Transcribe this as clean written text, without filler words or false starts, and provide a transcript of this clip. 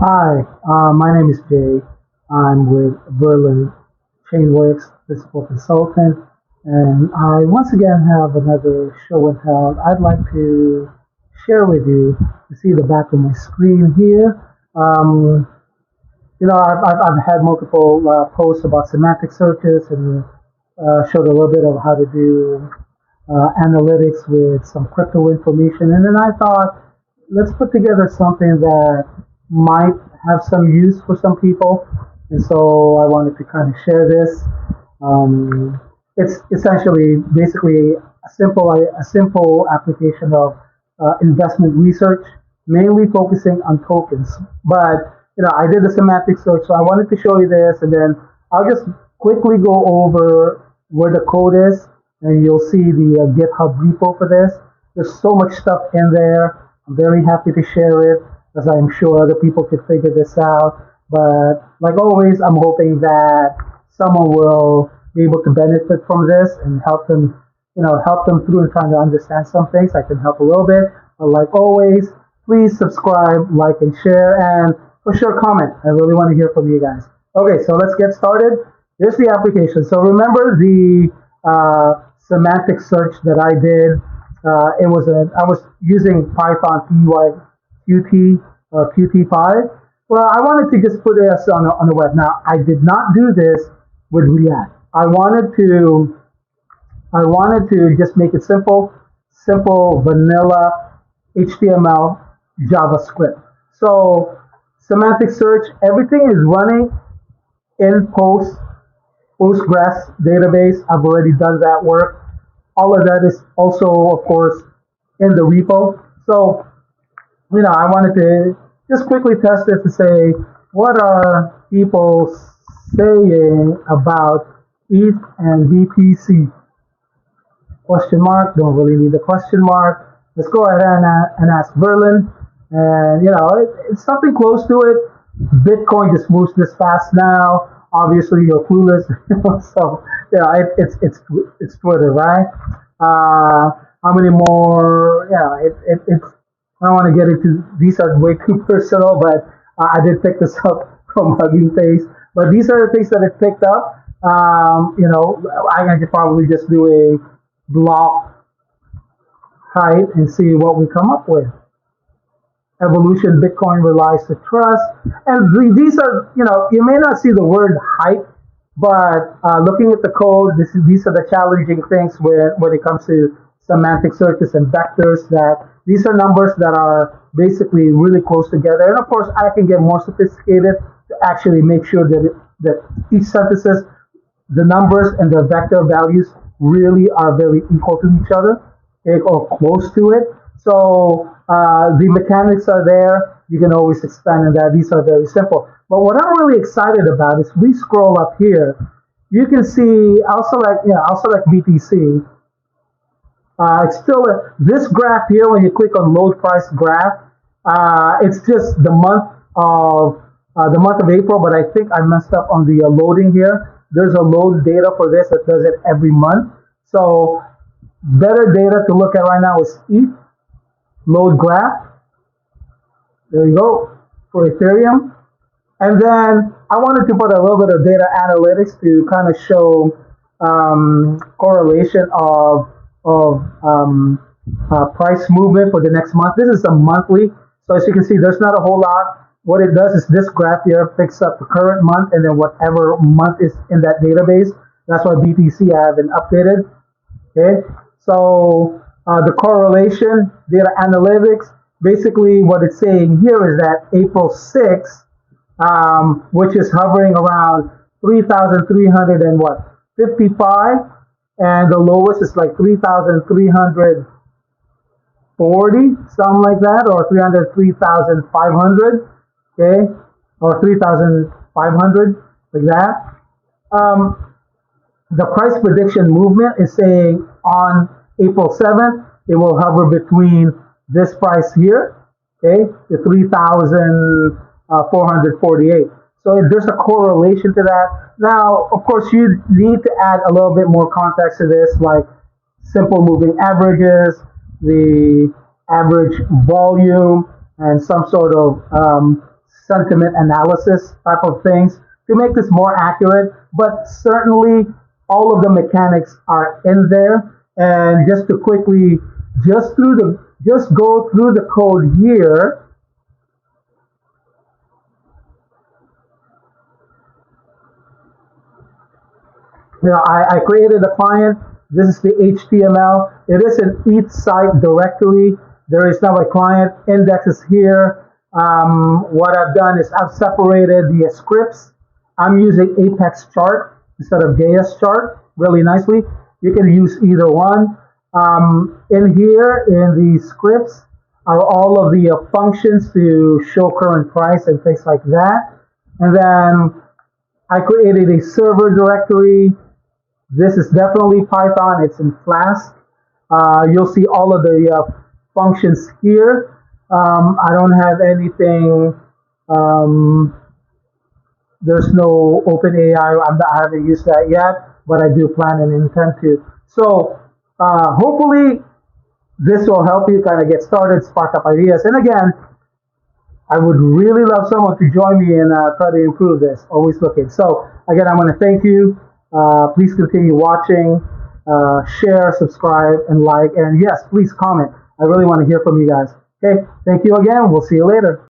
Hi, my name is Jay. I'm with Virland Chainworks, Principal Consultant, and I once again have another show and tell I'd like to share with you. You see the back of my screen here. Um, I've had multiple posts about semantic searches and showed a little bit of how to do analytics with some crypto information. And then I thought, let's put together something that might have some use for some people. And so I wanted to kind of share this. Um, it's essentially basically a simple application of investment research, mainly focusing on tokens. But I did the semantic search, so I wanted to show you this, and then I'll just quickly go over where the code is, and you'll see the GitHub repo for this. There's so much stuff in there. I'm very happy to share it, as I'm sure other people could figure this out. But like always, I'm hoping that someone will be able to benefit from this and help them through and trying to understand some things. I can help a little bit. But like always, please subscribe, like, and share, and for sure comment. I really want to hear from you guys. Okay, so let's get started. Here's the application. So remember the semantic search that I did. I was using Python PyQt Qt5. Well, I wanted to just put this on the web. Now, I did not do this with React. I wanted to just make it simple vanilla HTML JavaScript. So semantic search, everything is running in Postgres database. I've already done that work. All of that is also, of course, in the repo. So, I wanted to just quickly test this to say, what are people saying about ETH and BTC? Question mark, don't really need the question mark. Let's go ahead and ask Virland. And, it's something close to it. Bitcoin just moves this fast now. Obviously, you're clueless. So, it's Twitter, right? How many more? It's, I don't want to get into, these are way too personal, but I did pick this up from Hugging Face. But these are the things that I picked up. I could probably just do a block height and see what we come up with. Evolution, Bitcoin relies to trust. And these are, you may not see the word hype, but looking at the code, these are the challenging things when it comes to semantic searches and vectors, that these are numbers that are basically really close together. And of course, I can get more sophisticated to actually make sure that each synthesis, the numbers and the vector values really are very equal to each other, okay, or close to it. So the mechanics are there. You can always expand on that. These are very simple. But what I'm really excited about is we scroll up here. You can see I'll select BTC. It's still this graph here. When you click on load price graph, it's just the month of April. But I think I messed up on the loading here. There's a load data for this that does it every month. So better data to look at right now is ETH load graph. There you go for Ethereum. And then I wanted to put a little bit of data analytics to kind of show correlation of price movement for the next month. This is a monthly, so as you can see, there's not a whole lot. What it does is this graph here picks up the current month and then whatever month is in that database. That's why BTC I haven't updated. Okay, so the correlation, data analytics, basically what it's saying here is that April 6th, which is hovering around 3,300 and what, 55, and the lowest is like 3,340, something like that, or 303,500, okay, or 3,500, like that. The price prediction movement is saying on April 7th, it will hover between this price here, okay, the 3,448. So there's a correlation to that. Now, of course, you need to add a little bit more context to this, like simple moving averages, the average volume, and some sort of sentiment analysis type of things to make this more accurate. But certainly all of the mechanics are in there. And just to quickly, just go through the code here. I created a client. This is the HTML. It is an each site directory. There is now a client index is here. What I've done is I've separated the scripts. I'm using Apex chart instead of JS chart really nicely. You can use either one. In here, in the scripts, are all of the functions to show current price and things like that. And then I created a server directory. This is definitely Python. It's in Flask. You'll see all of the functions here. I don't have anything. There's no OpenAI. I haven't used that yet, but I do plan and intend to. So hopefully this will help you kind of get started, spark up ideas. And again, I would really love someone to join me and try to improve this. Always looking. So again, I'm going to thank you. Please continue watching, share, subscribe, and like. And yes, please comment. I really want to hear from you guys. Okay, thank you again. We'll see you later.